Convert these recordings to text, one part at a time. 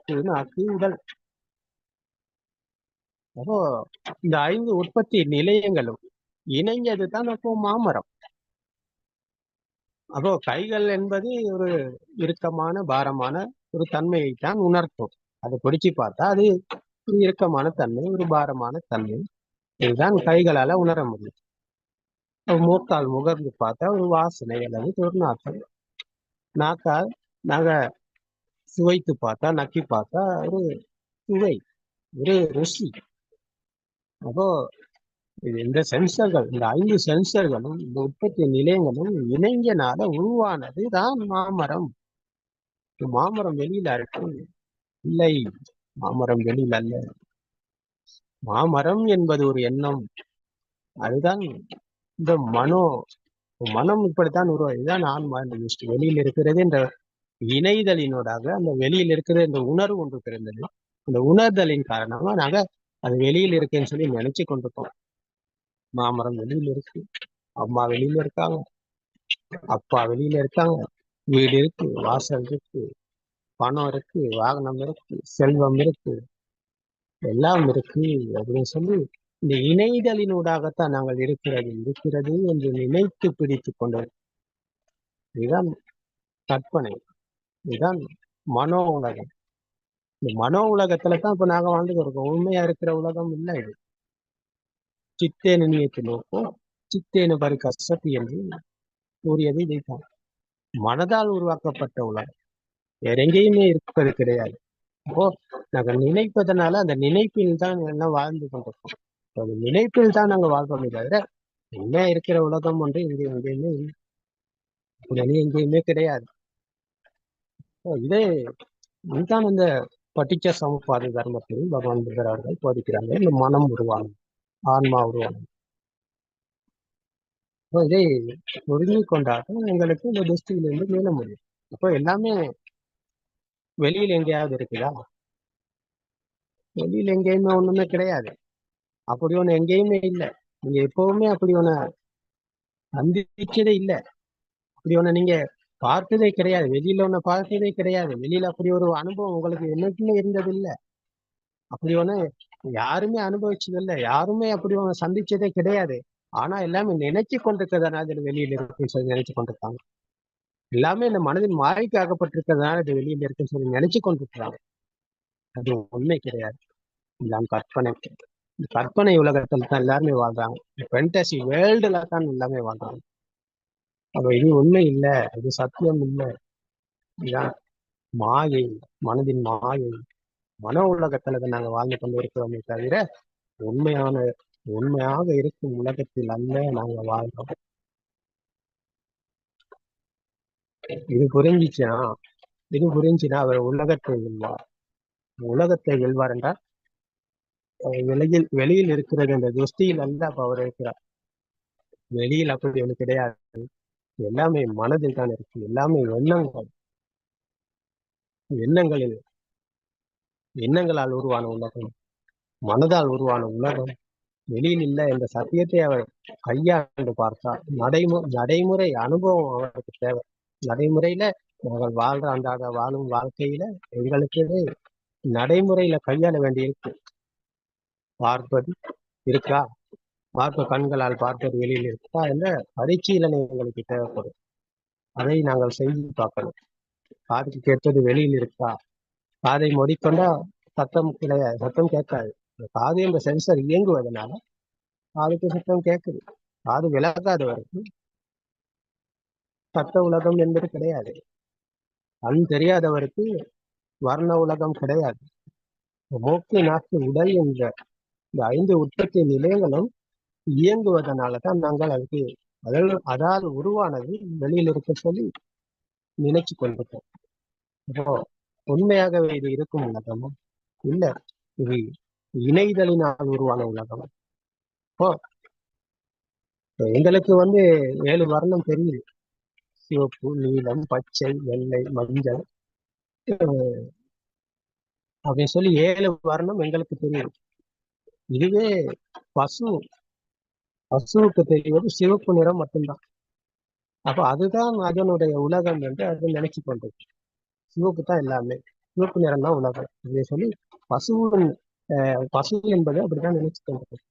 மூக்கு, நாக்கு, உடல். அப்போ இந்த 5 உற்பத்தி நிலையங்களும் இணைஞ்சதுதான் அப்போ மாமரம். அப்போ கைகள் என்பது ஒரு இறுக்கமான, பாரமான ஒரு தன்மையை தான் உணர்த்தும். அதை பிடிச்சு பார்த்தா அது ஒரு இறுக்கமான தன்மை, ஒரு பாரமான தன்மை. இதுதான் கைகளால உணர முடியும். மூக்கால் முகர்ந்து பார்த்தா ஒரு வாசனை அல்லது ஒரு நாற்றம். நாக்கால் நாங்க சுவைத்து பார்த்தா, நக்கி பார்த்தா ஒரு சுவை, ஒரு ருசி. அப்போ இந்த சென்சர்கள், இந்த 5 சென்சர்களும் இந்த உற்பத்தி நிலையங்களும் இணைஞ்சனால உருவானது தான் மாமரம். மாமரம் வெளியில இருக்கு இல்லை, மாமரம் வெளியில் அல்ல. மாமரம் என்பது ஒரு எண்ணம். அதுதான் இந்த மனம் இப்படித்தான் உருவாது. இதுதான் ஆன்மா. வெளியில் இருக்கிறது என்ற இணைதலினோடாக அந்த வெளியில் இருக்கிற இந்த உணர்வு ஒன்று பிறந்தது. இந்த உணர்தலின் காரணமா நாங்க அது வெளியில் இருக்குன்னு சொல்லி நினைச்சு கொண்டிருக்கோம். மாமரம் வெளியில இருக்கு, அம்மா வெளியில இருக்காங்க, அப்பா வெளியில இருக்காங்க, வீடு இருக்கு, வாசல் இருக்கு, பணம் இருக்கு, வாகனம் இருக்கு, செல்வம் இருக்கு, எல்லாம் இருக்கு அப்படின்னு சொல்லி இந்த இணைதலினூடாகத்தான் நாங்கள் இருக்கிறது என்று நினைத்து பிடித்து கொண்டோம். இதுதான் கற்பனை, இதுதான் மனோ உலகம். இந்த மனோ உலகத்துல தான் இப்ப நாங்க வாழ்ந்துட்டு இருக்கோம். உண்மையா இருக்கிற உலகம் இல்லை இது. சித்தேனு நியத்து நோக்கும் சித்தேனு பரி கசத்தி என்று கூறியது இதைத்தான். மனதால் உருவாக்கப்பட்ட உலகம் வேற எங்கேயுமே இருப்பது கிடையாது. அப்போ நாங்கள் நினைப்பதனால அந்த நினைப்பில் தான் எல்லாம் வாழ்ந்து கொண்டிருக்கோம். அந்த நினைப்பில் தான் நாங்கள் வாழ்றோமே தவிர உண்மையா இருக்கிற உலகம் ஒன்று எங்கேயுமே இல்லை. எங்கேயுமே கிடையாது. இதே இதுதான் இந்த பட்டிச்ச சமுப்பாத தர்மத்தில் பகவான் புத்தர் அவர்கள் போதிக்கிறாங்க. இந்த மனம் உருவாகும், ஆன்மா உருவாகும். இதை ஒதுங்கி கொண்டாக எங்களுக்கு இந்த திருஷ்டியிலிருந்து மீள முடியும். அப்போ எல்லாமே வெளியில் எங்கேயாவது இருக்குதா? வெளியில் எங்கேயுமே ஒண்ணுமே கிடையாது. அப்படி ஒண்ணு எங்கேயுமே இல்லை. நீங்க எப்பவுமே அப்படி ஒண்ணு சந்திச்சதே இல்லை. அப்படி ஒண்ணு நீங்க பார்த்ததே கிடையாது. வெளியில ஒண்ணு பார்த்ததே கிடையாது. வெளியில அப்படி ஒரு அனுபவம் உங்களுக்கு என்னைக்குமே இருந்தது இல்லை. அப்படி ஒண்ணு யாருமே அனுபவிச்சது இல்லை. யாருமே அப்படி ஒண்ணு சந்திச்சதே கிடையாது. ஆனா எல்லாமே நினைச்சு கொண்டிருக்கிறதுனால இது வெளியில இருக்குன்னு சொல்லி நினைச்சு கொண்டிருக்காங்க. எல்லாமே இந்த மனதின் மாயைக்கு ஆகப்பட்டிருக்கிறதுனால இது வெளியில இருக்குன்னு சொல்லி நினைச்சு கொண்டிருக்கிறாங்க. அது உண்மை கிடையாது. எல்லாம் கற்பனை. இந்த கற்பனை உலகத்துல தான் எல்லாருமே வாழ்றாங்க. ஃபேண்டசி வேர்ல்டுல தான் எல்லாமே வாழ்றாங்க. அப்ப இது உண்மை இல்லை, இது சத்தியம் இல்லை. இதுதான் மாயை, மனதின் மாயை. மன உலகத்துல நாங்க வாழ்ந்து கொண்டு இருக்கிறோமே தவிர உண்மையாக இருக்கும் உலகத்தில் அல்ல நாங்க வாழ்றோம். இது புரிஞ்சுன்னா அவர் உலகத்தை வெல்வார். உலகத்தை வெல்வார் என்றால் வெளியில் இருக்கிறது அந்த துஷ்டியில் அல்ல. அப்ப அவர் இருக்கிறார். வெளியில் அப்படி ஒண்ணு கிடையாது. எல்லாமே மனதில் தான் இருக்கு. எல்லாமே எண்ணங்களால் உருவான உலகம், மனதால் உருவான உலகம். வெளியில் இல்லை என்ற சத்தியத்தை அவர் கையாண்டு பார்த்தார். நடைமுறை அனுபவம் அவருக்கு தேவை. நடைமுறையில நாங்கள் வாழ்ற அன்றாட வாழும் வாழ்க்கையில எங்களுக்கு நடைமுறையில கையாள வேண்டியிருக்கு. பார்ப்பது இருக்கா? கண்களால் பார்ப்பது வெளியில் இருக்கா என்ற பரிசீலனை எங்களுக்கு தேவைப்படும். அதை நாங்கள் செய்து பார்க்கணும். காதுக்கு கேட்பது வெளியில் இருக்கா? காதை மூடிக்கொண்டா சத்தம் கிடையாது, சத்தம் கேட்காது. காது என்ற சென்சர் இயங்குவதனால காதுக்கு சத்தம் கேட்குது. காது விலகாதவருக்கு சத்த உலகம் என்பது கிடையாது. கண் தெரியாதவருக்கு வர்ண உலகம் கிடையாது. மூக்கு, நாக்கு, உடல் என்ற இந்த 5 உற்பத்தி நிலையங்களும் இயங்குவதனாலதான் நாங்கள் அதுக்கு அதால் உருவானது வெளியில் இருக்க சொல்லி நினைச்சு கொண்டிருக்கோம். இப்போ உண்மையாகவே இது இருக்கும் உலகமும் இல்ல, இது இணைதலினால் உருவான உலகம். இப்போ எங்களுக்கு 7 வர்ணம் தெரியுது. சிவப்பு, நீலம், பச்சை, வெள்ளை, மஞ்சள் அப்படின்னு சொல்லி 7 வர்ணம் எங்களுக்கு தெரியும். இதுவே பசுவுக்கு தெரிவது சிவப்பு நிறம் மட்டும்தான். அப்ப அதுதான் அதனுடைய உலகம் என்று அது நினைச்சு கொண்டது. சிவப்பு தான் எல்லாமே. சிவப்பு நிறம் தான் உலகம் இதை சொல்லி பசுவின் பசு என்பது அப்படித்தான் நினைச்சுக்கணும்.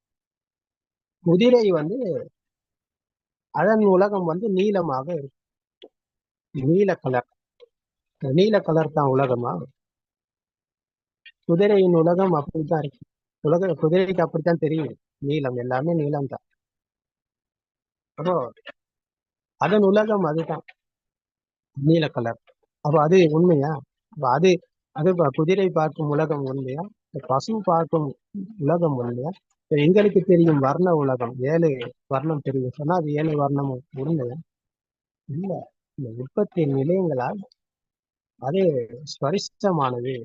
குதிரை வந்து அதன் உலகம் வந்து நீளமாக இருக்கு. நீல கலர், நீல கலர் தான் உலகமா? குதிரையின் உலகம் அப்படித்தான் இருக்கு. குதிரைக்கு அப்படித்தான் தெரியும். நீளம் எல்லாமே நீளம் தான். அப்போ அதன் உலகம் அதுதான் நீல கலர். அப்போ அது உண்மையா? அப்ப அது அது குதிரை பார்க்கும் உலகம் உண்மையா? பசு பார்க்கும் உலகம் உண்மையா? எங்களுக்கு தெரியும் வர்ண உலகம் 7 வர்ணம் தெரியும் சொன்னா அது 7 வர்ணமும் உண்மையா? இல்ல. இந்த உற்பத்தி நிலையங்களால் அது ஸ்பரிசமானது,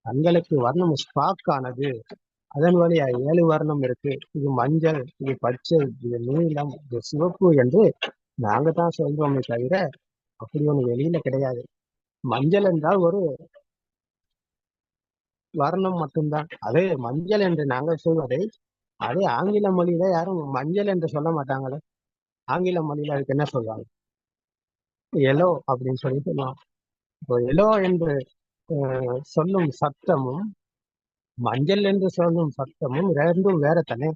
கண்களுக்கு வர்ணம் ஸ்பாக் ஆனது. அதன் வழியா 7 வர்ணம் இருக்கு. இது மஞ்சள், இது பச்சை, இது நீலம், இது சிவப்பு என்று நாங்க தான் சொல்றோமே தவிர அப்படி ஒண்ணு வெளியில கிடையாது. மஞ்சள் என்றால் ஒரு வர்ணம் மட்டும்தான். அதே மஞ்சள் என்று நாங்கள் சொல்வதை அதே ஆங்கில மொழியில யாரும் மஞ்சள் என்று சொல்ல மாட்டாங்களே. ஆங்கில மொழியில அதுக்கு என்ன சொல்லுவாங்க? எல்லோ அப்படின்னு சொல்லி சொல்லுவாங்க. இப்போ எல்லோ என்று சொல்லும் சத்தமும் மஞ்சள் என்று சொல்லும் சத்தமும் ரெண்டும் வேற தானே.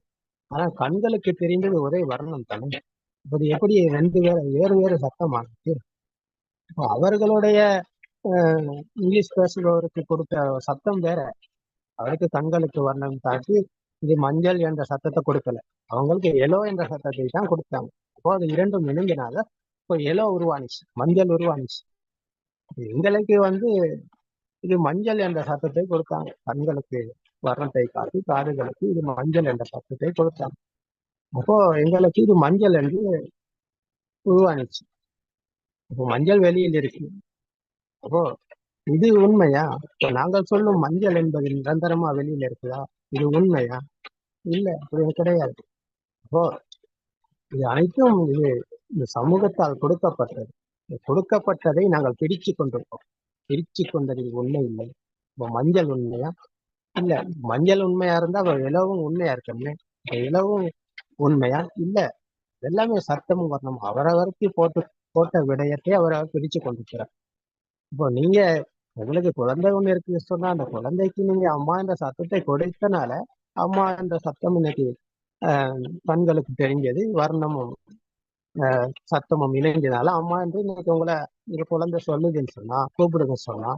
ஆனா கண்களுக்கு தெரிந்தது ஒரே வர்ணம் தானே. இப்படி எப்படி ரெண்டு வேறு வேறு சத்தமானது? இப்போ அவர்களுடைய இங்கிலீஷ் பேசுபவருக்கு கொடுத்த சத்தம் வேற. அவருக்கு கண்களுக்கு வர்ணம் தாக்கி இது மஞ்சள் என்ற சத்தத்தை கொடுக்கல, அவங்களுக்கு எலோ என்ற சத்தத்தை தான் கொடுத்தாங்க. அப்போ அது இரண்டும் இணைந்தனால இப்போ எலோ உருவானுச்சு, மஞ்சள் உருவானுச்சு. எங்களுக்கு வந்து இது மஞ்சள் என்ற சத்தத்தை கொடுத்தாங்க. கண்களுக்கு வர்ணத்தை காட்டி காதுகளுக்கு இது மஞ்சள் என்ற சத்தத்தை கொடுத்தாங்க. அப்போ எங்களுக்கு இது மஞ்சள் என்று உருவானுச்சு. இப்போ மஞ்சள் வெளியில் இருக்கு. அப்போ இது உண்மையா? இப்போ நாங்கள் சொல்லும் மஞ்சள் என்பது நிரந்தரமா வெளியில இருக்குதா? இது உண்மையா? இல்ல, அப்படி கிடையாது. அப்போ இது அனைத்தும் இந்த சமூகத்தால் கொடுக்கப்பட்டது. கொடுக்கப்பட்டதை நாங்கள் பிரிச்சு கொண்டிருக்கோம். பிரிச்சு கொண்டது உண்மை இல்லை. இப்போ மஞ்சள் உண்மையா? இல்ல. மஞ்சள் உண்மையா இருந்தா இலவும் உண்மையா இருக்கணுமே. இலவும் உண்மையா? இல்ல. எல்லாமே சத்தமும் வரணும். அவரவருக்கு போட்ட விடயத்தை அவரவர் பிரிச்சு கொண்டிருக்கிறார். இப்போ நீங்க உங்களுக்கு குழந்தை ஒண்ணு இருக்குன்னு சொன்னா அந்த குழந்தைக்கு நீங்க அம்மா என்ற சத்தத்தை கொடுத்தனால அம்மா என்ற சத்தம் இன்னைக்கு கண்களுக்கு தெரிஞ்சது, வர்ணமும் சத்தமும் இணைஞ்சதுனால அம்மா என்று இன்னைக்கு உங்களை நீங்க குழந்தை சொல்லுதுன்னு சொன்னா, கூப்பிடுங்க சொன்னா,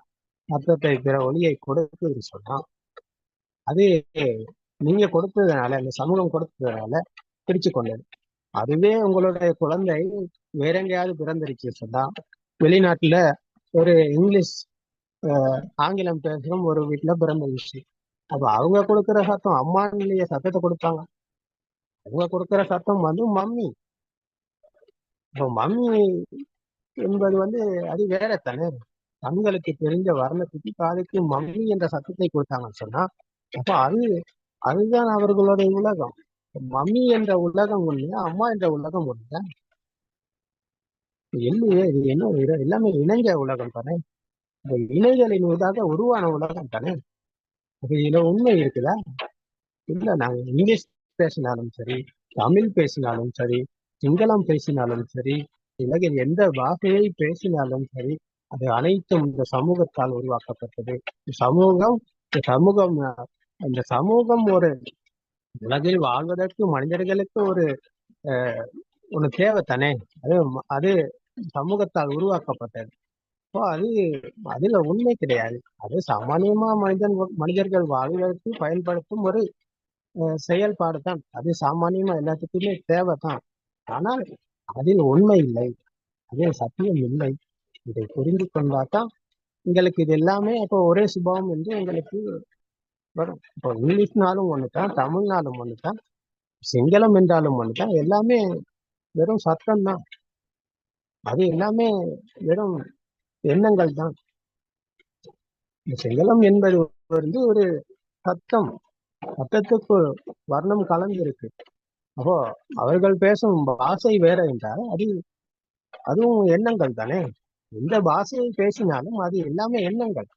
சத்தத்தை பிற ஒளியை கொடுக்குதுன்னு சொன்னா அது நீங்க கொடுத்ததுனால, இந்த சமூகம் கொடுத்ததுனால பிரிச்சு கொண்டது. அதுவே உங்களுடைய குழந்தை வேற எங்கேயாவது பிறந்திருச்சு சொன்னா, வெளிநாட்டுல ஒரு இங்கிலீஷ் ஆங்கிலம் பேசும் ஒரு வீட்டுல பிறந்துருச்சு. அப்ப அவங்க கொடுக்குற சத்தம் அம்மானிலேயே சத்தத்தை கொடுப்பாங்க. அவங்க கொடுக்குற சத்தம் வந்து மம்மி. இப்போ மம்மி என்பது வந்து அது வேற தானே. கண்களுக்கு தெரிஞ்ச வர்ணத்துக்கு காதுக்கு மம்மி என்ற சத்தத்தை கொடுத்தாங்கன்னு சொன்னா அப்ப அதுதான் அவர்களுடைய உலகம். மம்மி என்ற உலகம் ஒண்ணு, அம்மா என்ற உலகம் ஒண்ணு. இல்லையே, இது என்ன எல்லாமே இணைஞ்ச உலகம் தானே. இந்த இணைகளின் ஊடாக உருவான உலகம் தானே. இதுல உண்மை இருக்குதா? இல்ல. நாங்க இங்கிலீஷ் பேசினாலும் சரி, தமிழ் பேசினாலும் சரி, சிங்களம் பேசினாலும் சரி, உலகில் எந்த பாஷையை பேசினாலும் சரி, அது அனைத்தும் இந்த சமூகத்தால் உருவாக்கப்பட்டது. சமூகம் சமூகம் இந்த சமூகம் ஒரு உலகில் வாழ்வதற்கு மனிதர்களுக்கு ஒரு ஒண்ணு தேவை தானே. அது அது சமூகத்தால் உருவாக்கப்பட்டது. இப்போ அதுல உண்மை கிடையாது. அது சாமானியமா மனிதர்கள் வாழ்வதற்கு பயன்படுத்தும் ஒரு செயல்பாடு தான். அது சாமானியமா எல்லாத்துக்குமே தேவை தான். ஆனால் அதில் உண்மை இல்லை, அதில் சத்தியம் இல்லை. இதை புரிந்து கொண்டாதான் எங்களுக்கு இது எல்லாமே அப்போ ஒரே சுபாவம் என்று எங்களுக்கு வரும். இப்போ இங்கிலீஷ்னாலும் ஒண்ணுதான், தமிழ்னாலும் ஒண்ணுதான், சிங்களம் என்றாலும் ஒண்ணுதான். எல்லாமே வெறும் சத்தம் தான். அது எல்லாமே வெறும் எண்ணங்கள் தான். சிங்களம் என்பது வந்து ஒரு சத்தம், சத்தத்துக்கு வர்ணம் கலந்து இருக்கு. அப்போ அவர்கள் பேசும் பாஷை வேற என்றால் அதுவும் எண்ணங்கள் தானே. எந்த பாஷையை பேசினாலும் அது எல்லாமே எண்ணங்கள்.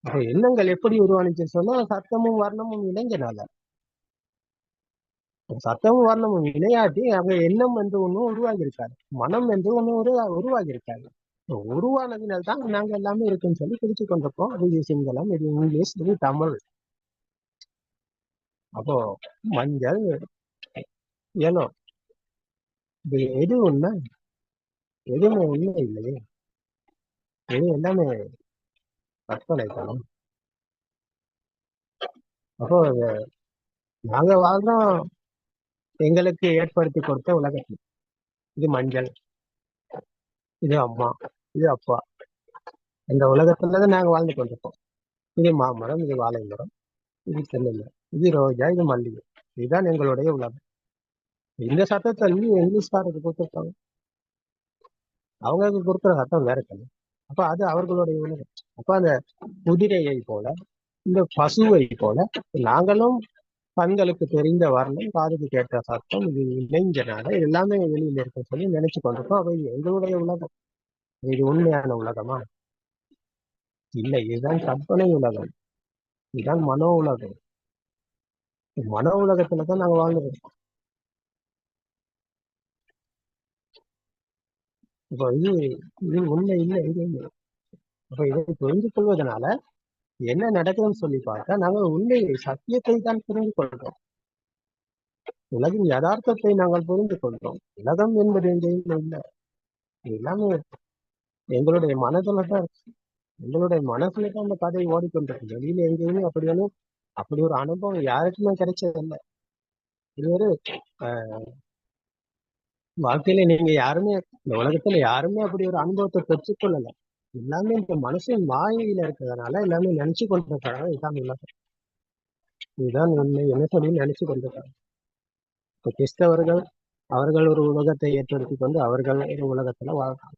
அப்போ எண்ணங்கள் எப்படி உருவானுச்சுன்னு சொன்னா சத்தமும் வர்ணமும் இணைஞ்சனால. சத்தமும் வர்ணமும் இணையாட்டி அங்க எண்ணம் என்று ஒன்றும் உருவாகி இருக்காது, மனம் என்று ஒண்ணு உருவாகி இருக்காது. உருவானதினால் தான் நாங்க எல்லாமே இருக்குன்னு சொல்லி பிரிச்சு கொண்டிருக்கோம். இது சிங்களம், இது இங்கிலீஷ், இது தமிழ். அப்போ மஞ்சள், ஏனோ இது எது உண்மை? எதுவுமே உண்மை இல்லையே. இது எல்லாமே கற்பனை தானே. அப்போ நாங்க வாழ்றோம் எங்களுக்கு ஏற்படுத்தி கொடுத்த உலகத்தில். இது மஞ்சள், இது அம்மா, இது அப்பா. இந்த உலகத்துலதான் நாங்க வாழ்ந்து கொண்டிருக்கோம். இது மாமரம், இது வாழை மரம், இது தென்னை மரம், இது ரோஜா, இது மல்லிகை. இதுதான் எங்களுடைய உலகம். இந்த சத்தத்தை இங்கிலீஷ்காரருக்கு கொடுத்துருக்காங்க. அவங்களுக்கு கொடுக்குற சத்தம் வேற தண்ணி. அப்ப அது அவர்களுடைய உலகம். அப்ப அந்த குதிரையை போல, இந்த பசுவை போல நாங்களும் கண்களுக்கு தெரிந்த வர்ணம், காதுக்கு கேட்ட சத்தம், இது இணைஞ்சனால எல்லாமே வெளியில இருக்குன்னு சொல்லி நினைச்சு கொண்டிருக்கோம். அவை எங்களுடைய உலகம். இது உண்மையான உலகமா? இல்லை, இதுதான் கற்பனை உலகம். இதுதான் மனோ உலகம். மனோ உலகத்துலதான் நாங்க வாழ்ந்துருக்கோம். இப்போ இது உண்மை இல்லை, இது இல்லை. அப்ப இதை புரிந்து கொள்வதனால என்ன நடக்குதுன்னு சொல்லி பார்த்தா நாங்கள் உண்மையை, சத்தியத்தை தான் புரிந்து கொள்றோம். உலகின் யதார்த்தத்தை நாங்கள் புரிந்து கொள்றோம். உலகம் என்பது எங்கேயும் இல்லை. எல்லாமே எங்களுடைய மனதுல தான் இருக்கு. எங்களுடைய மனசுல தான் அந்த கதை ஓடிக்கொண்டிருக்கு. வெளியில எங்கேயுமே அப்படி ஒரு அனுபவம் யாருக்குமே கிடைச்சதில்லை. இது ஒரு வாழ்க்கையில நீங்க யாருமே, இந்த உலகத்துல யாருமே அப்படி ஒரு அனுபவத்தை பெற்றுக்கொள்ளல. எல்லாமே இந்த மனசின் மாயையில இருக்கிறதுனால எல்லாமே நினைச்சு கொண்டிருக்காங்க. இதுதான் உலகம், இதுதான் உண்மை என்ன சொல்லி நினைச்சு கொண்டிருக்காங்க. இப்ப கிறிஸ்தவர்கள், அவர்கள் ஒரு உலகத்தை ஏற்படுத்தி கொண்டு அவர்கள் ஒரு உலகத்துல வாழ்றாங்க.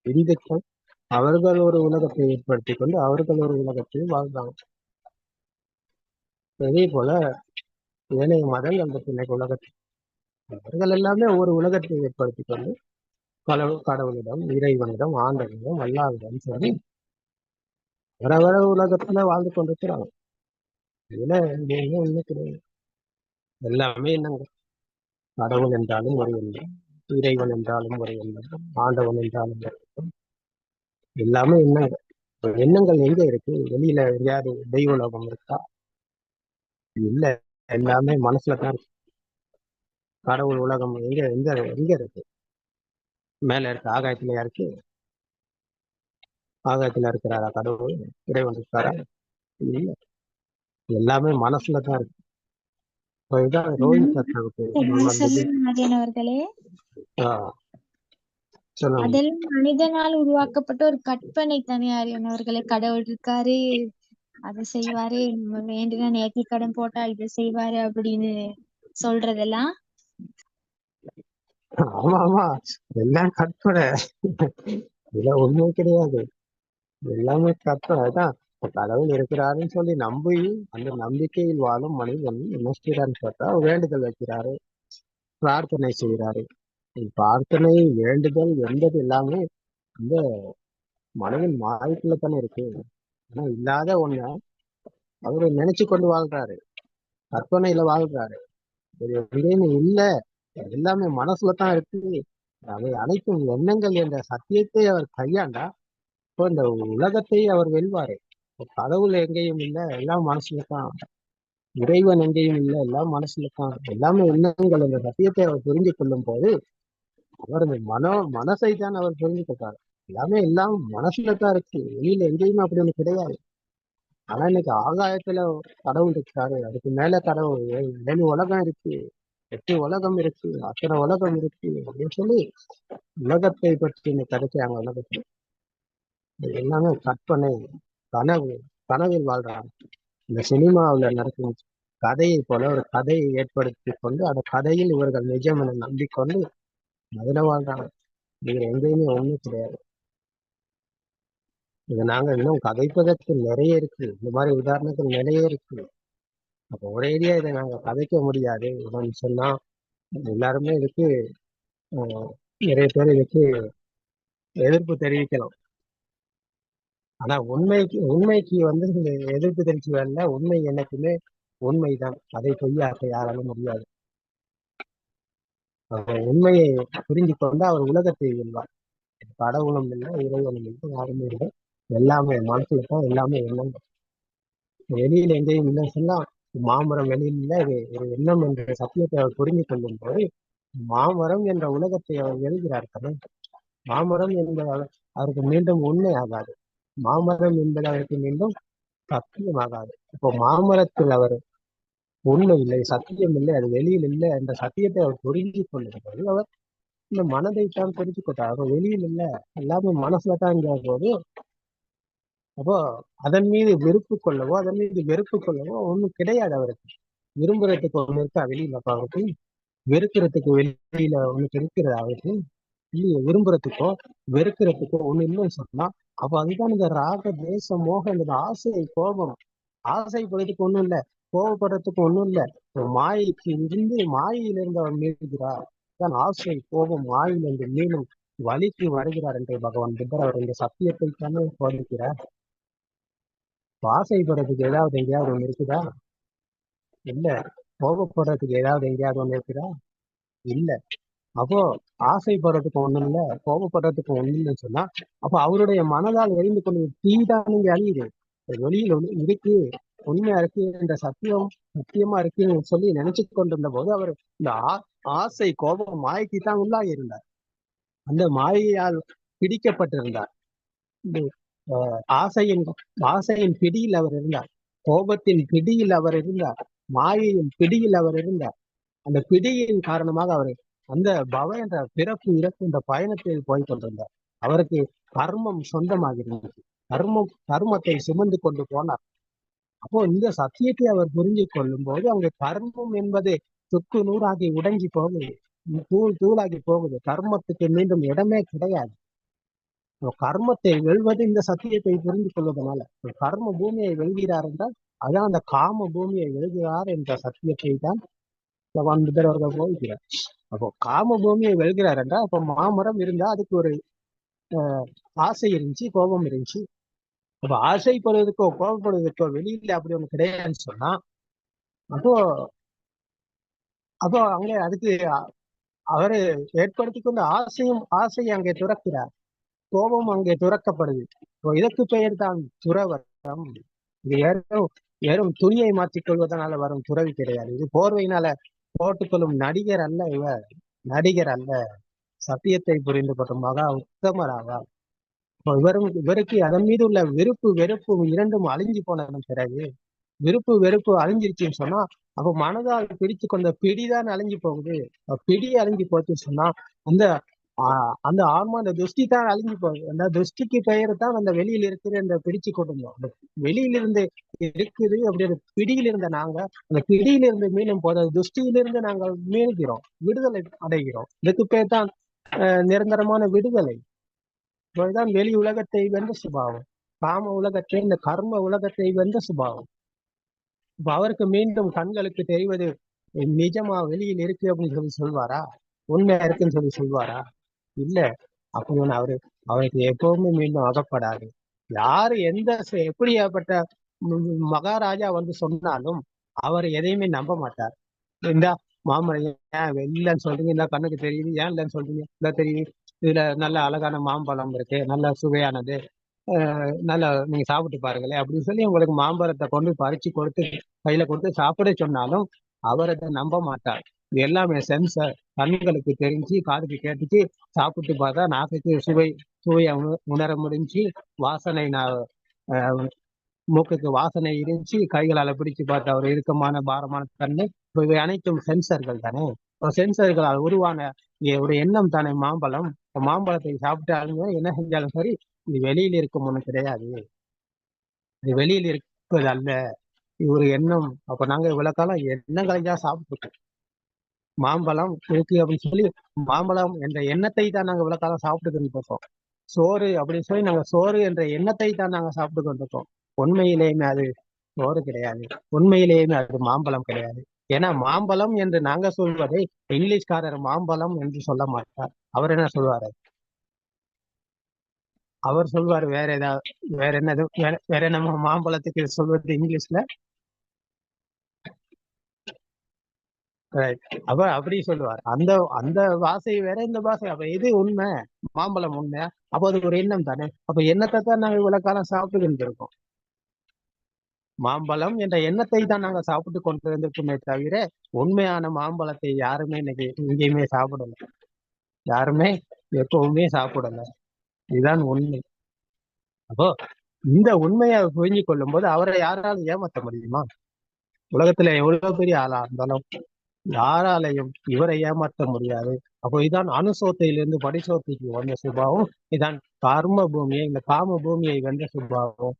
இந்துக்கள், அவர்கள் ஒரு உலகத்தை ஏற்படுத்தி கொண்டு அவர்கள் ஒரு உலகத்தில் வாழ்றாங்க. இதே போல ஏனைய மதங்கள் இன்னைக்கு உலகத்தில் அவர்கள் எல்லாமே ஒரு உலகத்தை ஏற்படுத்தி கொண்டு கடவுளிடம், இறைவனிடம், ஆண்டவனிடம், அல்லாவிடம் சொல்லி வர உலகத்துல வாழ்ந்து கொண்டிருக்கிறாங்க. இதுல ஒண்ணு கிடையாது. எல்லாமே என்னங்க, கடவுள் என்றாலும் ஒரு எண்ணம், இறைவன் என்றாலும் ஒரு எண்ணம், ஆண்டவன் என்றாலும் ஒரு எண்ணம். எல்லாமே என்னங்க, எண்ணங்கள் எங்க இருக்கு? வெளியில எங்கேயாவது தெய்வ உலகம் இருக்கா? இல்ல, எல்லாமே மனசுலதான் இருக்கு. கடவுள் உலகம் எங்க எங்க எங்க இருக்கு? மேல இருக்கு, ஆகாயத்துல இருக்கு. ஆகாயத்துல இருக்கிறாரா கடவுள்? இறைவன் இருக்காரா? இல்ல, எல்லாமே மனசுலதான் இருக்கு. இதுதான் ரோஹித் சர்மாவுக்கு அவர்களே, சொல்லுங்க. அதெல்லாம் மனிதனால் உருவாக்கப்பட்ட ஒரு கற்பனை தானே அவர்களே. கடவுள் இருக்காரு, அதை செய்வாரு, நம்ம வேண்டின நேர்த்தி கடன் போட்டா இதை செய்வாரு அப்படின்னு சொல்றதெல்லாம். ஆமா ஆமா, எல்லாம் கற்பனை. இதெல்லாம் உண்மை கிடையாது. எல்லாமே கற்பனை தான். கடவுள் இருக்கிறாருன்னு சொல்லி நம்பி அந்த நம்பிக்கையில் வாழும் மனிதன் என்ன செய்யறான்னு பார்த்தா வேண்டுதல் வைக்கிறாரு, பிரார்த்தனை செய்கிறாரு. பிரார்த்தனை, வேண்டுதல் என்பது எல்லாமே இந்த மனதின் மாயத்துல தானே இருக்கு. ஆனா இல்லாத ஒண்ண அவரு நினைச்சு கொண்டு வாழ்றாரு, கற்பனையில வாழ்றாரு. இது எங்கேயுமே இல்ல, எல்லாமே மனசுல தான் இருக்கு. அவை அனைத்தும் எண்ணங்கள் என்ற சத்தியத்தை அவர் கையாண்டா இப்போ இந்த உலகத்தை அவர் வெல்வாரு. கடவுள் எங்கேயும் இல்லை, எல்லாம் மனசுல தான். இறைவன் எங்கேயும் இல்லை, எல்லாம் மனசுல தான். எல்லாமே எண்ணங்கள் என்ற சத்தியத்தை அவர் புரிந்து கொள்ளும் போது அவர் மனசை தான் அவர் புரிந்து கொண்டார். எல்லாமே எல்லாம் மனசுல தான் இருக்கு, வெளியில எங்கேயுமே அப்படி ஒண்ணு கிடையாது. ஆனா இன்னைக்கு ஆகாயத்துல கடவுள் இருக்காரு, அதுக்கு மேல கடவுள், 7 உலகம் இருக்கு, 8 உலகம் இருக்கு, அத்தனை உலகம் இருக்கு அப்படின்னு சொல்லி உலகத்தை பற்றி இன்னைக்கு கிடைச்சாங்க. உலகத்துல எல்லாமே கற்பனை, கனவு, கனவில் வாழ்றாங்க. இந்த சினிமாவில் நடக்கும் கதையை போல ஒரு கதையை ஏற்படுத்தி கொண்டு அந்த கதையில் இவர்கள் நிஜம் என நம்பிக்கொண்டு அதுல வாழ்றாங்க. இது எங்கேயுமே ஒண்ணும் கிடையாது. இது நாங்க இன்னும் கதைப்பதற்கு நிறைய இருக்கு, இந்த மாதிரி உதாரணங்கள் நிறைய இருக்கு. அப்போ ஒரேடியா இதை நாங்க கதைக்க முடியாது சொன்னா எல்லாருமே இதுக்கு நிறைய பேர் இதுக்கு எதிர்ப்பு தெரிவிக்கலாம். ஆனா உண்மைக்கு எதிர்ப்பு தெரிவிச்சு வரல. உண்மை என்னைக்குமே உண்மைதான், அதை பொய்யாக்க யாராலும் முடியாது. அவர் உண்மையை புரிந்து கொண்டு அவர் உலகத்தை வெல்வார். கடவுளும் இல்லை, இறைவனும் இல்லை, யாருமே இல்லை. எல்லாமே மனசுல தான், எல்லாமே எண்ணம். வெளியில எங்கேயும் இல்லை சொன்னா மாமரம் வெளியில் இல்லை, இது ஒரு எண்ணம் என்ற சத்தியத்தை அவர் புரிந்து கொள்ளும் போது மாமரம் என்ற உலகத்தை அவர் எழுதுகிறார் தானே. மாமரம் என்பது அவருக்கு மீண்டும் உண்மை ஆகாது. மாமரம் என்பது அவருக்கு மீண்டும் சத்தியமாகாது. இப்போ மாமரத்தில் அவர் உண்மை இல்லை, சத்தியம் இல்லை, அது வெளியில் இல்லை என்ற சத்தியத்தை அவர் புரிஞ்சு கொள்ளும் போது அவர் இந்த மனதைத்தான் புரிஞ்சு கொண்டார். அவர் வெளியில் இல்லை, எல்லாமே மனசுல தான் இங்க போது. அப்போ அதன் மீது வெறுப்பு கொள்ளவோ அதன் மீது வெறுப்பு கொள்ளவோ ஒண்ணும் கிடையாது அவருக்கு. விரும்புறதுக்கு ஒண்ணு இருக்கா வெளியில அவருக்கு? வெறுக்கிறதுக்கு வெளியில ஒண்ணு இருக்கிறதா அவருக்கு? இல்லையே. விரும்புறதுக்கோ வெறுக்கிறதுக்கோ ஒண்ணு இல்லைன்னு சொன்னா அப்ப அதுதான் இந்த ராக தேச மோகம், இந்த ஆசை கோபம். ஆசைப்படுறதுக்கு ஒண்ணும் இல்லை, கோபப்படுறதுக்கு ஒண்ணும் இல்லை. மாயைக்கு இருந்து மாயையிலிருந்து அவர் மீள்கிறார். தான் ஆசை கோபம் மாயிலிருந்து மீண்டும் வலிக்கு வருகிறார் என்று பகவான் புத்தர் அவர் இந்த சத்தியத்தை தானே போதிக்கிறார். ஆசைப்படுறதுக்கு ஏதாவது எங்கேயாவது ஒண்ணு இருக்குதா? இல்ல. கோபப்படுறதுக்கு ஏதாவது எங்கேயாவது ஒண்ணு இருக்குதா? இல்ல. அப்போ ஆசைப்படுறதுக்கு ஒண்ணும் இல்ல, கோபப்படுறதுக்கு ஒண்ணும் இல்லைன்னு சொன்னா அப்ப அவருடைய மனதால் எரிந்து கொண்டு தீதான் இங்க அறியுது. வெளியில் ஒண்ணு இருக்கு, உண்மையா இருக்கு என்ற சத்தியமா இருக்குன்னு சொல்லி நினைச்சு கொண்டிருந்த போது அவர் இந்த ஆசை கோபம் மாயைக்கு தான் உள்ளாகி இருந்தார். அந்த மாயையால் பிடிக்கப்பட்டிருந்தார். ஆசையின் ஆசையின் பிடியில் அவர் இருந்தார், கோபத்தின் பிடியில் அவர் இருந்தார், மாயையின் பிடியில் அவர் இருந்தார். அந்த பிடியின் காரணமாக அவர் அந்த பவ என்ற பிறப்பு இறப்பு என்ற பயணத்தில் போய் கொண்டிருந்தார். அவருக்கு கர்மம் சொந்தமாகிறது. கர்மத்தை சுமந்து கொண்டு போனார். அப்போ இந்த சத்தியத்தை அவர் புரிஞ்சு கொள்ளும் போது அங்க கர்மம் என்பது துக்கு நூறாகி உடைஞ்சி போகுது, தூளாகி போகுது. கர்மத்துக்கு மீண்டும் இடமே கிடையாது. கர்மத்தை வெல்வது இந்த சத்தியத்தை புரிந்து கொள்வதனால. கர்ம பூமியை வெல்கிறார் என்றால் அதான் அந்த காம பூமியை வெல்கிறார் என்ற சத்தியத்தை தான் பகவான் புத்தர் அவர்கள் போதிக்கிறார். அப்போ காம பூமியை வெல்கிறார் என்றால் அப்போ மாமரம் இருந்தா அதுக்கு ஒரு ஆசை இருந்துச்சு, கோபம் இருந்துச்சு. அப்ப ஆசைப்படுவதற்கோ கோபப்படுவதற்கோ வெளியில அப்படி ஒண்ணு கிடையாதுன்னு சொன்னா அப்போ அப்போ அங்க அதுக்கு அவரு ஏற்படுத்தி கொண்ட ஆசையை அங்கே துறக்கிறார், கோபம் அங்கே துறக்கப்படுது. இதற்கு பெயர் தான் துறவரம். இது வெறும் துணியை மாற்றிக் கொள்வதனால வரும் துறவி கிடையாது. இது போர்வையினால போட்டுக்கொள்ளும் நடிகர் அல்ல. நடிகர் அல்ல, சத்தியத்தை புரிந்து கொள்ளும் மகா உத்தமராக. இவருக்கு அதன் மீது உள்ள விருப்பு வெறுப்பு இரண்டும் அழிஞ்சு போனதன் பிறகு, விருப்பு வெறுப்பு அழிஞ்சிருச்சுன்னு சொன்னா அப்ப மனதால் பிடிச்சு கொண்ட பிடிதான் அழிஞ்சு போகுது. பிடி அழிஞ்சு போச்சுன்னு சொன்னா அந்த அந்த ஆன்மா, அந்த துஷ்டி தான் அழிஞ்சு போகுது. அந்த துஷ்டிக்கு பெயர் தான் அந்த வெளியில் இருக்குது அந்த பிடிச்சு கொண்டிருந்தோம். வெளியிலிருந்து இருக்குது அப்படி பிடியில் இருந்த நாங்க அந்த பிடியிலிருந்து மீளும் போது துஷ்டியிலிருந்து நாங்கள் மீள்கிறோம், விடுதலை அடைகிறோம். இதுக்கு பேர் தான் நிரந்தரமான விடுதலை. இதுதான் வெளி உலகத்தை வென்ற சுபாவம். காம உலகத்தை, இந்த கர்ம உலகத்தை வென்ற சுபாவம். இப்ப அவருக்கு மீண்டும் கண்களுக்கு தெரிவது நிஜமா வெளியில் இருக்கு அப்படின்னு சொல்லி சொல்வாரா? உண்மையா இருக்குன்னு சொல்லி சொல்வாரா? இல்ல. அப்படின்னு அவருக்கு எப்பவுமே மீண்டும் அகப்படாது. யாரு எப்படியாப்பட்ட மகாராஜா வந்து சொன்னாலும் அவர் எதையுமே நம்ப மாட்டார். இந்த மாமரம் ஏன் இல்லைன்னு சொல்றீங்க, இந்த கண்ணுக்கு தெரியுது, ஏன் இல்லைன்னு சொல்றீங்க, இந்த தெரியுது, இதுல நல்ல அழகான மாம்பழம் இருக்கு, நல்ல சுவையானது, நல்லா நீங்க சாப்பிட்டு பாருங்களேன் அப்படின்னு சொல்லி உங்களுக்கு மாம்பழத்தை கொண்டு பறிச்சு கொடுத்து கையில கொடுத்து சாப்பிட சொன்னாலும் அவர் அதை நம்ப மாட்டார். இது எல்லாமே சென்சர், கண்களுக்கு தெரிஞ்சு காதுக்கு கேட்டுச்சு, சாப்பிட்டு பார்த்தா நாக்குக்கு சுவையை உணர முடிஞ்சு, வாசனை மூக்குக்கு வாசனை இருந்துச்சு, கைகளால பிடிச்சு பார்த்து அவர் இறுக்கமான பாரமான தன்மை. இவை அனைத்தும் சென்சர்கள் தானே. சென்சர்களால் உருவான ஒரு எண்ணம் தானே மாம்பழம். மாம்பழத்தை சாப்பிட்டாலுங்க என்ன செஞ்சாலும் சரி, இது வெளியில் இருக்கும் ஒண்ணு கிடையாது, இது வெளியில் இருப்பது அல்ல, இது ஒரு எண்ணம். அப்ப நாங்க இவ்வளவு காலம் எண்ணங்களை தான் சாப்பிட்டுருக்கோம். மாம்பழம் இருக்கு அப்படின்னு சொல்லி மாம்பழம் என்ற எண்ணத்தை தான் நாங்க இவ்வளவு காலம் சாப்பிட்டு கொண்டிருக்கோம். சோறு அப்படின்னு சொல்லி நாங்க சோறு என்ற எண்ணத்தை தான் நாங்க சாப்பிட்டு கொண்டிருக்கோம். உண்மையிலேயுமே அது சோறு கிடையாது, உண்மையிலேயுமே அது மாம்பழம் கிடையாது. ஏன்னா மாம்பழம் என்று நாங்க சொல்வதை இங்கிலீஷ்காரர் மாம்பழம் என்று சொல்ல மாட்டார். அவர் என்ன சொல்வாரு? அவர் சொல்வாரு வேற ஏதாவது, வேற என்னது, வேற என்ன மாம்பழத்துக்கு சொல்வது இங்கிலீஷ்ல? Right. அப்ப அப்படி சொல்லுவார். அந்த அந்த பாஷை வேற, இந்த பாஷை. அப்ப எது உண்மை? மாம்பழம் உண்மை. அப்ப அது ஒரு எண்ணம் தானே. அப்ப எண்ணத்தை தான் நாங்க இவ்வளவு காலம் சாப்பிட்டு இருக்கோம். மாம்பழம் என்ற எண்ணத்தை தான் நாங்க சாப்பிட்டு கொண்டு இருந்திருக்குமே தவிர, உண்மையான மாம்பழத்தை யாருமே இன்னைக்கு எங்கேயுமே சாப்பிடல. யாருமே எப்பவுமே சாப்பிடல. இதுதான் உண்மை. அப்போ இந்த உண்மையை புரிஞ்சு கொள்ளும் போது அவரை யாராலும் ஏமாற்ற முடியுமா? உலகத்துல எவ்வளவு பெரிய ஆளா இருந்தாலும் யாராலையும் இவரை ஏமாற்ற முடியாது. அப்போ இதான் அணுசோத்தையிலிருந்து படிசோத்தைக்கு வந்த சுபாவம். இதான் கர்ம பூமியை, இந்த காம பூமியை வென்ற சுபாவம்.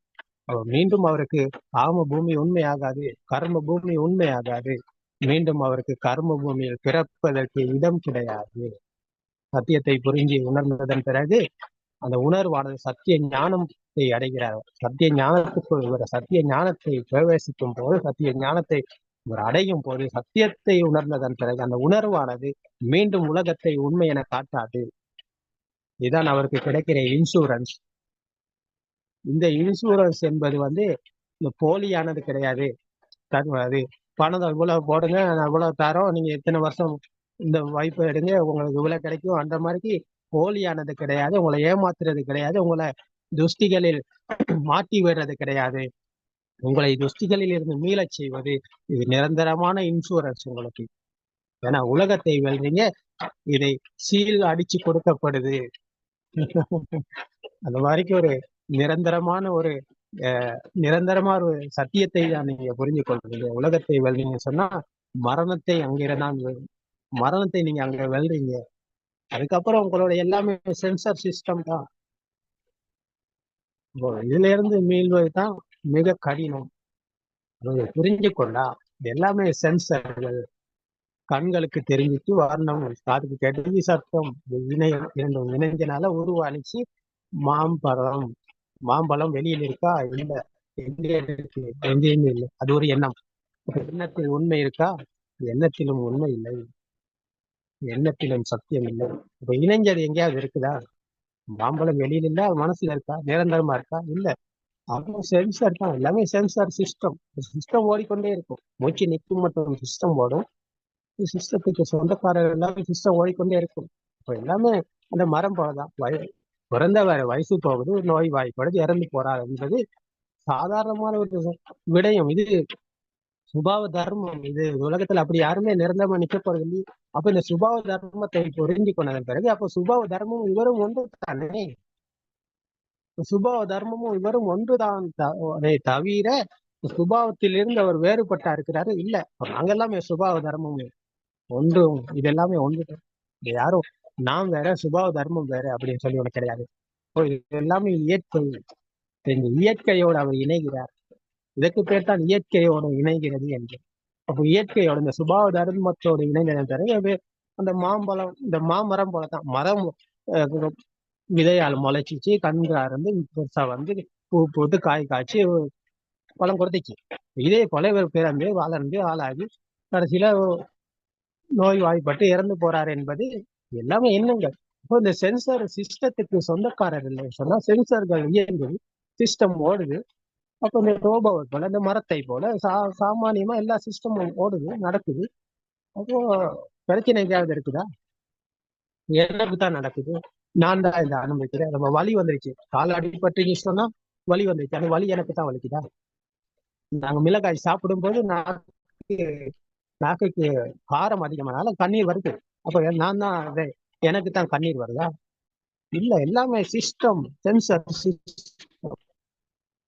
மீண்டும் அவருக்கு காம பூமி உண்மையாகாது, கர்ம பூமி உண்மையாகாது. மீண்டும் அவருக்கு கர்ம பூமியில் பிறப்பதற்கு இடம் கிடையாது. சத்தியத்தை புரிஞ்சு உணர்ந்ததன் பிறகு அந்த உணர்வானது சத்திய ஞானத்தை அடைகிறார். சத்திய ஞானத்துக்குள் இவர் சத்திய ஞானத்தை பிரவேசிக்கும் போது, சத்திய ஞானத்தை இவர் அடையும் போது, சத்தியத்தை உணர்ந்ததன் பிறகு அந்த உணர்வானது மீண்டும் உலகத்தை உண்மை என காட்டாது. இதுதான் அவருக்கு கிடைக்கிற இன்சூரன்ஸ். இந்த இன்சூரன்ஸ் என்பது இந்த போலியானது கிடையாது. அது பணம் இவ்வளவு போடுங்க, இவ்வளவு தரோம், நீங்க எத்தனை வருஷம் இந்த வாய்ப்பை எடுங்க, உங்களுக்கு இவ்வளவு கிடைக்கும், அந்த மாதிரி போலியானது கிடையாது. உங்களை ஏமாத்துறது கிடையாது. உங்களை துஷ்டிகளில் மாட்டி விடுறது கிடையாது. உங்களை துஷ்டிகளில் இருந்து மீளச் செய்வது இது நிரந்தரமான இன்சூரன்ஸ் உங்களுக்கு. ஏன்னா உலகத்தை வெல்றீங்க, இதை சீல் அடிச்சு கொடுக்கப்படுது. அந்த மாதிரிக்கு ஒரு நிரந்தரமான ஒரு ஒரு சத்தியத்தை தான் நீங்க புரிஞ்சு கொள்றீங்க. உலகத்தை வெல்றீங்க சொன்னா மரணத்தை அங்கிருந்தான் மரணத்தை நீங்க அங்க வெல்றீங்க. அதுக்கப்புறம் உங்களோட எல்லாமே சென்சர் சிஸ்டம் தான். இதுல இருந்து மீள்வது தான் மிக கடினம். புரிஞ்சு கொண்டா எல்லாமே சென்சர்கள். கண்களுக்கு தெரிஞ்சிட்டு வர்ணம், காதுக்கு கேட்டு சத்தம், இரண்டும் இணைஞ்சனால உருவானிச்சு மாம்பழம். மாம்பழம் வெளியில் இருக்கா? இல்ல. எங்கே இருக்கு? எங்கேயுமே இல்லை. அது ஒரு எண்ணம். எண்ணத்தில் உண்மை இருக்கா? எண்ணத்திலும் உண்மை இல்லை, எண்ணத்திலும் சத்தியம் இல்லை. இப்ப இணைஞ்சது எங்கேயாவது இருக்குதா? மாம்பழம் வெளியில இல்ல, மனசுல இருக்கா? நிரந்தரமா இருக்கா? இல்ல. அப்புறம் சென்சார் தான். எல்லாமே சென்சார் சிஸ்டம். சிஸ்டம் ஓடிக்கொண்டே இருக்கும். மூச்சு நிற்கும் மட்டும் சிஸ்டம் ஓடும். சிஸ்டத்துக்கு சொந்தக்காரர் எல்லாமே சிஸ்டம் ஓடிக்கொண்டே இருக்கும். இப்போ எல்லாமே அந்த மரம் போலதான். பிறந்த வயசு போகுது, நோய் வாய்ப்படுது, இறந்து போறார் என்பது சாதாரணமான ஒரு விடயம். இது சுபாவ தர்மம். இது உலகத்துல அப்படி யாருமே நிரந்தரமா நிக்க போறது இல்லை. அப்ப இந்த சுபாவ தர்மத்தை புரிஞ்சு கொண்டதன் பிறகு அப்ப சுபாவ தர்மமும் இவரும் ஒன்று தானே. சுபாவ தர்மமும் இவரும் ஒன்றுதான். தவிர சுபாவத்திலிருந்து அவர் வேறுபட்டா இருக்கிறாரு இல்ல. நாங்க எல்லாமே சுபாவ தர்மம் ஒன்றும், இது எல்லாமே ஒன்று. யாரும் நாம் வேற சுபாவ தர்மம் வேற அப்படின்னு சொல்லி ஒண்ணு கிடையாது. இது எல்லாமே இயற்கை. இந்த இயற்கையோடு அவர் இணைகிறார். இதற்கு பேர் தான் இயற்கையோடு இணைகிறது என்று. அப்போ இயற்கையோட இந்த சுபாவ தர்மத்தோடு இணைந்ததன் பிறகு அந்த மாம்பழம், இந்த மாமரம் போலதான். மரம் விதையால் முளைச்சிச்சு, கன்றா இருந்து பெருசா பூ பூத்து காய் காய்ச்சி பழம் கொடுத்துச்சு. இதே போல இவர் பிறந்து வளர்ந்து ஆளாகி கடைசியில நோய் வாய்ப்பட்டு இறந்து போறாரு என்பது எல்லாமே எண்ணங்கள். இப்போ இந்த சென்சார் சிஸ்டத்துக்கு சொந்தக்காரர் இல்லை சொன்னா, சென்சார்கள் இயங்குது, சிஸ்டம் ஓடுது. அப்போ இந்த ரோபோவை போல, இந்த மரத்தை போல சாமானியமா எல்லா சிஸ்டமும் ஓடுது, நடக்குது. அப்போ பிரச்சனை எங்கேயாவது இருக்குதா? எனக்கு தான் நடக்குது, நான் தான் இதை அனுபவிக்கிறேன். நம்ம வலி வந்துருச்சு, கால் அடிபட்டு சொன்னா வலி வந்துருச்சு, அந்த வலி எனக்கு தான் வலிக்குதா? நாங்க மிளகாய் சாப்பிடும் போது நாக்குக்கு காரம் அதிகமானால கண்ணீர் வருது. அப்ப நான் தான் எனக்கு தான் கண்ணீர் வருதா? இல்ல. எல்லாமே சிஸ்டம், சென்சர் சிஸ்டம்.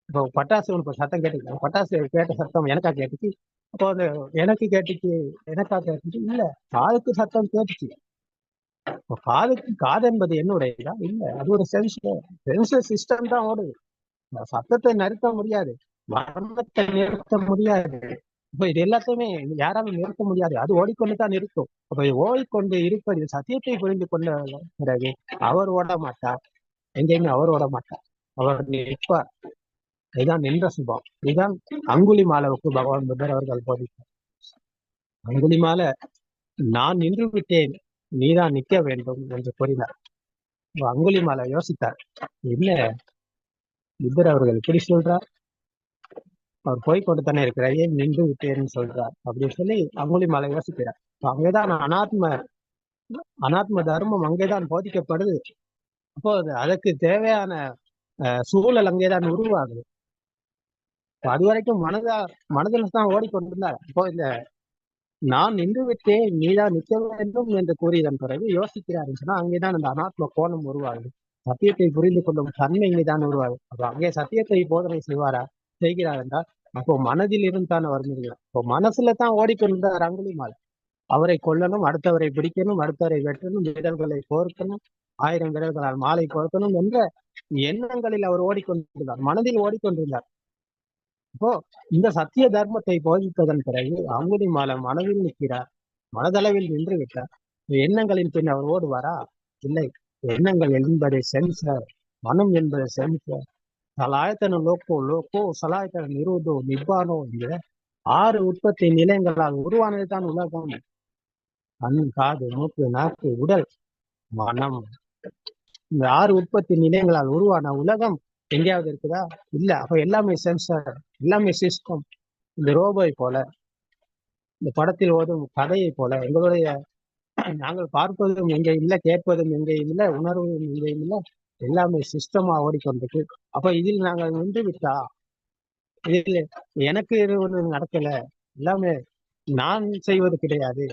இப்போ பட்டாசு இப்போ சத்தம் கேட்டுச்சு, பட்டாசு கேட்ட சத்தம் எனக்கா கேட்டுச்சு? அப்போ அது எனக்கு கேட்டுச்சு, எனக்கா கேட்டுச்சு? இல்ல, காதுக்கு சத்தம் கேட்டுச்சு. காது என்பது என்னுடையதா? இல்ல, அது ஒரு சென்சர் சிஸ்டம் தான் ஓடுது. சத்தத்தை நிறுத்த முடியாது, மரணத்தை நிறுத்த முடியாது. இப்ப இது எல்லாத்தையுமே யாராலும் நிறுத்த முடியாது. அது ஓடிக்கொண்டுதான் இருக்கும். அப்ப ஓடிக்கொண்டு இருப்பது சத்தியத்தை புரிந்து கொண்ட பிறகு அவர் ஓட மாட்டார், எங்கேயுமே அவர் ஓட மாட்டார், அவர் நிற்பார். இதுதான் நின்ற சுபம். இதுதான் அங்குலிமாலவுக்கு பகவான் புத்தர் அவர்கள் போதித்தார். அங்குலிமால, நான் நின்று விட்டேன், நீதான் நிற்க வேண்டும் என்று கூறினார். அங்குலிமால யோசித்தார், இல்ல புத்தர் அவர்கள் இப்படி சொல்றார், அவர் போய்கொண்டு தானே இருக்கிறார், ஏன் நின்று விட்டேன்னு சொல்றார் அப்படின்னு சொல்லி அங்குலிமால யோசிக்கிறார். அங்கேதான் அனாத்ம தர்மம் அங்கேதான் போதிக்கப்படுது. அப்போ அதற்கு தேவையான சூழல் அங்கேதான் உருவாகுது. அது வரைக்கும் மனதில் தான் ஓடிக்கொண்டிருந்தார். இப்போ இந்த நான் நின்று விட்டேன், நீதான் நிற்க வேண்டும் என்று கூறியதன் பிறகு யோசிக்கிறார் சொன்னா அங்கேதான் அந்த அனாத்ம கோணம் உருவாகுது. சத்தியத்தை புரிந்து கொள்ளும் தன்மை இங்கேதான் உருவாகுது. அப்ப அங்கே சத்தியத்தை போதனை செய்கிறார் என்றால் அப்போ மனதில் இருந்து தான் அவர் முடியும். இப்போ மனசுல தான் ஓடிக்கொண்டிருந்தார் அங்குலிமால். அவரை கொல்லணும், அடுத்தவரை பிடிக்கணும், அடுத்தவரை வெட்டணும், விரல்களை கோர்க்கணும், 1000 விரல்களால் மாலை கோர்க்கணும் என்ற எண்ணங்களில் அவர் ஓடிக்கொண்டிருந்தார், மனதில் ஓடிக்கொண்டிருந்தார். இப்போ இந்த சத்திய தர்மத்தை போதித்ததன் பிறகு அங்குலிமால மனதில் நிற்கிறார், மனதளவில் நின்று விட்டார். எண்ணங்களின் பின் அவர் ஓடுவாரா? இல்லை. எண்ணங்கள் என்பது சென்சர், மனம் என்பது சென்சர். சலாயத்தன லோக்கோ லோக்கோ சலாயத்தன நிரோதோ நிப்பானோ என்கிற 6 உற்பத்தி நிலையங்களால் உருவானதுதான் உலகம். கண், காது, மூக்கு, நாக்கு, உடல், மனம். இந்த 6 உற்பத்தி நிலையங்களால் உருவான உலகம் எங்கேயாவது இருக்குதா? இல்ல. அப்ப எல்லாமே சென்சர், எல்லாமே சிஸ்டம். இந்த ரோபோவை போல, இந்த படத்தில் ஓதும் கதையை போல எங்களுடைய நாங்கள் பார்ப்பதும் எங்கே இல்லை, கேட்பதும் எங்கே இல்லை, உணர்வும் எங்கே இல்லை, எல்லாமே சிஸ்டமா ஓடிக்கொண்டிருக்கு. அப்ப இதில் நாங்கள் நின்று விட்டா, இதில் எனக்கு ஒண்ணு நடக்கல, எல்லாமே நான் செய்வது கிடையாது,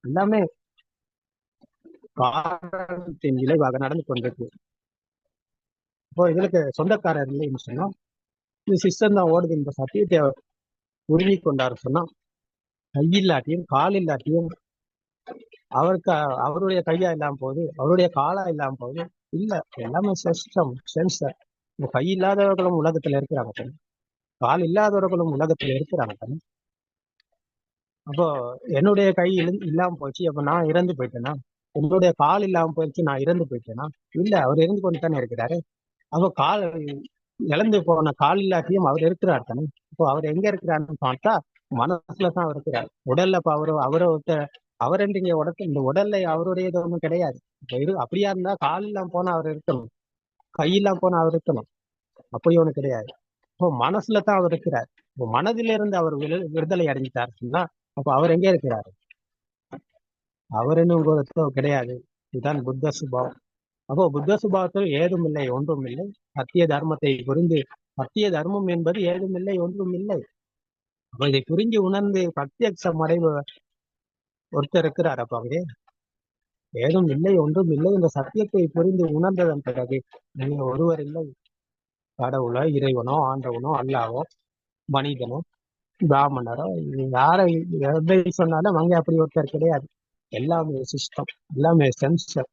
எல்லாமே காரணத்தின் விளைவாக நடந்து கொண்டிருக்கு. இப்போ இதுக்கு சொந்தக்காரர் இல்லைன்னு சொன்னா இந்த சிஸ்டம் தான் ஓடுது. இந்த சத்தியத்தை உருவி கொண்டாரு சொன்னா கையில்லாட்டியும் கால் இல்லாட்டியும் அவருக்கு அவருடைய கையா இல்லாம போகுது, அவருடைய காலா இல்லாம போகுது. இல்ல, எல்லாமே சிஸ்டம், சென்சர். கை இல்லாதவர்களும் உலகத்துல இருக்கிறாங்க, கால் இல்லாதவர்களும் உலகத்துல இருக்கிறாங்க. அப்போ என்னுடைய கை இல்லாம போச்சு, அப்ப நான் இறந்து போயிட்டேனா? என்னுடைய கால் இல்லாம போயிடுச்சு, நான் இறந்து போயிட்டேனா? இல்ல, அவர் இருந்து கொண்டு தானே இருக்கிறாரு. அப்போ கால் இழந்து போன கால் இல்லாட்டியும் அவர் இருக்கிறார் தானே. இப்போ அவர் எங்க இருக்கிறாருன்னு பார்த்தா மனசுலதான் அவர் இருக்கிறார். உடல்ல இப்ப அவரை அவர் இங்க இந்த உடல்ல அவருடையது ஒண்ணும் கிடையாது. இப்போ அப்படியா இருந்தா கால் இல்லாம போனா அவர் இருக்கணும், கையெல்லாம் போனா அவர் இருக்கணும். அப்படி ஒண்ணு கிடையாது. இப்போ மனசுலதான் அவர் இருக்கிறார். இப்போ மனதிலிருந்து அவர் விடுதலை அடைஞ்சிட்டாருன்னா அப்போ அவர் எங்கே இருக்கிறாரு? அவர் இன்னும் கிடையாது. இதுதான் புத்த சுபாவம். அப்போ புத்த சுபாவத்தில் ஏதும் இல்லை, ஒன்றும் இல்லை. சத்திய தர்மத்தை புரிந்து, சத்திய தர்மம் என்பது ஏதும் இல்லை, ஒன்றும் இல்லை. அப்ப இதை புரிஞ்சு உணர்ந்து பிரத்யட்சம் அடைவு ஒருத்தர் இருக்கிறார். அப்ப அங்கே ஏதும் இல்லை, ஒன்றும் இல்லை. இந்த சத்தியத்தை புரிந்து உணர்ந்ததன் பிறகு நீங்க ஒருவர் இல்லை, கடவுளோ இறைவனோ ஆண்டவனோ அல்லாவோ மனிதனோ பிராமணரோ யாரை எதை சொன்னாலும் அங்கே அப்படி ஒருத்தர் கிடையாது. எல்லாமே சிஸ்டம், எல்லாமே சென்சர்.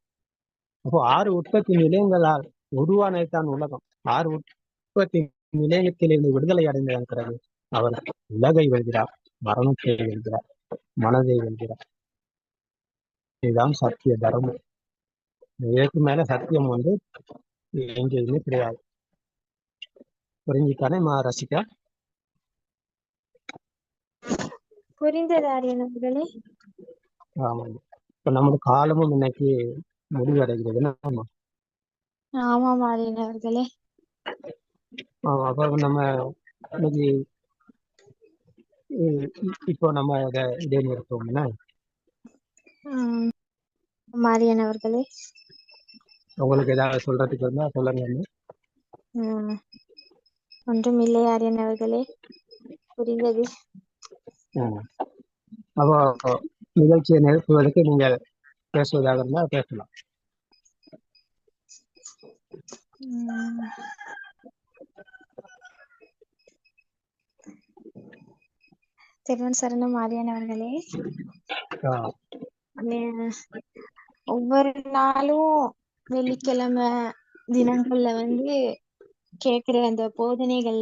அப்போ 6 உற்பத்தி நிலையங்களால் உருவானதுதான் உலகம். 6 உற்பத்தி நிலையத்திலிருந்து விடுதலை அடைந்ததன் பிறகு அவர் உலகை வெல்கிறார், மரணத்தை வெல்கிறார், மனதை வெல்கிறார். இதுதான் சத்திய தர்மம். இதற்கு மேல சத்தியம் எங்கேயுமே கிடையாது. புரிஞ்சுத்தானே ரசிகா? புரிந்தது ஆரியன் அவர்களே. ஆமாம். இப்ப நமது காலமும் இன்னைக்கு முடிவடைகிறது. ஆமாம் ஆரியன் அவர்களே. அப்ப நம்ம இன்னைக்கு இப்போ நம்ம இதை நிறுத்துவோம்னா மாரியன் அவர்களே, உங்களுக்கு ஏதாவது சொல்றதுக்கு இருந்தா சொல்லுங்க. ஒன்றும் இல்லை ஆரியன் அவர்களே, புரிந்தது. அப்போ நிகழ்ச்சியை நிறுத்துவதற்கு நீங்கள் பேசுவதாக இருந்தா பேசலாம். திருவன் சரணம் ஆரியன் அவர்களே. ஒவ்வொரு நாளும் வெள்ளிக்கிழமை தினங்கள்ல கேக்குற அந்த போதனைகள்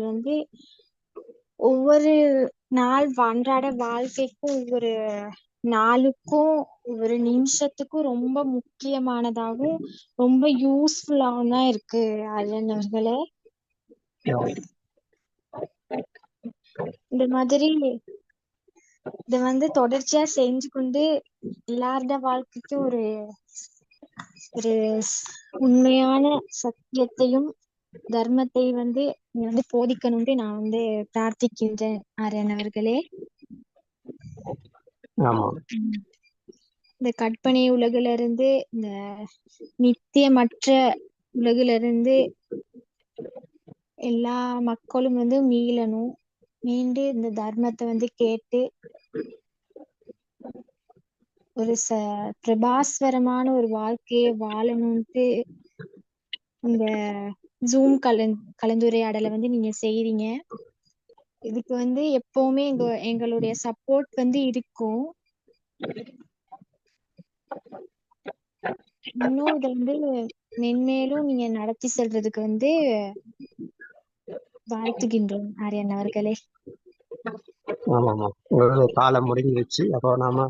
ஒவ்வொரு நாள் அன்றாட வாழ்க்கைக்கும், ஒவ்வொரு நாளுக்கும், ஒவ்வொரு நிமிஷத்துக்கும் ரொம்ப முக்கியமானதாகவும் ரொம்ப யூஸ்ஃபுல்லாகவும் தான் இருக்கு ஆரியன் அவர்களே. இந்த மாதிரி இத தொடர்ச்சியா செஞ்சு கொண்டு எல்லாரோட வாழ்க்கைக்கும் ஒரு ஒரு உண்மையான சத்தியத்தையும் தர்மத்தை நீ போதிக்கணும்னு நான் பிரார்த்திக்கின்றேன் ஆரியன் அவர்களே. ஆமா, இந்த கற்பனை உலகில இருந்து இந்த நித்தியமற்ற உலகில இருந்து எல்லா மக்களும் மீளணும், மீண்டு இந்த தர்மத்தை கேட்டு ஒரு பிரபாஸ்வரமான ஒரு வாழ்க்கையை வாழணும்ட்டு இந்த ஜூம் கலந்துரையாடலை நீங்க செய்றீங்க. இதுக்கு எப்பவுமே எங்களுடைய சப்போர்ட் இருக்கும். இன்னும் இதை மென்மேலும் நீங்க நடத்தி செல்றதுக்கு வாழ்த்துகின்றோம் ஆரியன் அவர்களே. ஆமாமா, உங்களோட காலம் முடிஞ்சிருச்சு. அப்போ நாம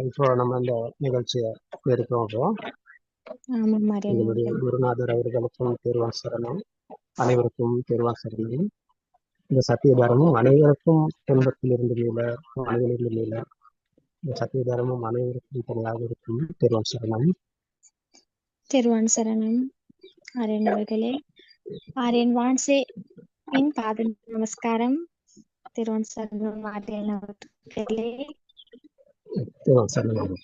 இப்போ நம்ம இந்த நிகழ்ச்சியை எடுக்கிறோம். அப்போ ஆமாம் ஆரியன் எங்களுடைய அவர்களே. குருநாதர் அவர்களுக்கும் தேர்வான் சரணம், அனைவருக்கும் தேர்வான் சரணம். இந்த சத்தியதாரமும் அனைவருக்கும் துன்பத்திலிருந்து மீள, மனதிலிருந்து மீள இந்த சத்தியதாரமும் அனைவருக்கும் தனியாக இருக்கும். தேர்வான் சரணம். தேர்வான் சரணம் ஆரியன் அவர்களே. ஆரியன் வான்சே இன் பாத நமஸ்காரம். தேர்வான் சரணம் ஆரியன் அவர்களே. தேர்வான் சரணம்.